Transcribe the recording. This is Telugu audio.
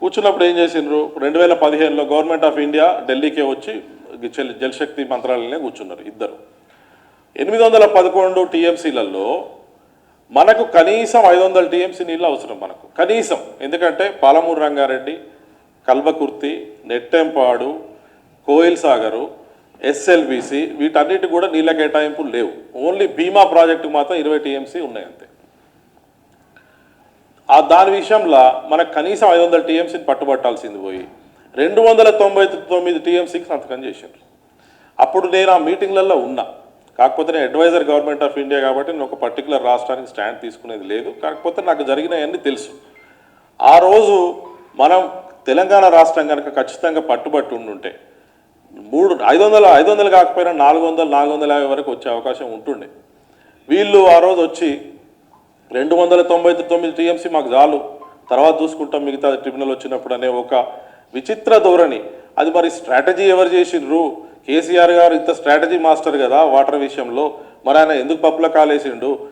కూర్చున్నప్పుడు ఏం చేసిండ్రు 2015లో గవర్నమెంట్ ఆఫ్ ఇండియా ఢిల్లీకే వచ్చి జలశక్తి మంత్రాలయంలో కూర్చున్నారు ఇద్దరు. 811 టీఎంసీలలో మనకు కనీసం 500 టీఎంసీ నీళ్ళు అవసరం మనకు కనీసం. ఎందుకంటే పాలమూరు రంగారెడ్డి, కల్వకుర్తి, నెట్టెంపాడు, కోయిల్ సాగరు, ఎస్ఎల్బిసి వీటన్నిటి కూడా నీళ్ళ కేటాయింపులు లేవు. ఓన్లీ భీమా ప్రాజెక్టుకు మాత్రం 20 టీఎంసీ ఉన్నాయి అంతే. దాని విషయంలో మనకు కనీసం 500 టీఎంసీని పట్టుబట్టాల్సింది పోయి 299 టీఎంసీకి సంతకం చేశారు. అప్పుడు నేను ఆ మీటింగ్లలో ఉన్నా. కాకపోతే నేను అడ్వైజర్ గవర్నమెంట్ ఆఫ్ ఇండియా కాబట్టి నేను ఒక పర్టికులర్ రాష్ట్రానికి స్టాండ్ తీసుకునేది లేదు. కాకపోతే నాకు జరిగినవన్నీ తెలుసు. ఆ రోజు మనం తెలంగాణ రాష్ట్రం కనుక ఖచ్చితంగా పట్టుబట్టి ఉండుంటే 500 కాకపోయినా 400, 450 వరకు వచ్చే అవకాశం ఉంటుండే. వీళ్ళు ఆ రోజు వచ్చి 299 టీఎంసీ మాకు చాలు, తర్వాత చూసుకుంటాం మిగతా ట్రిబ్యునల్ వచ్చినప్పుడు అనే ఒక విచిత్ర ధోరణి. అది మరి స్ట్రాటజీ ఎవరు చేసిండ్రు? కేసీఆర్ గారు ఇంత స్ట్రాటజీ మాస్టర్ కదా వాటర్ విషయంలో, మరి ఆయన ఎందుకు పప్పుల కాలేసిండు?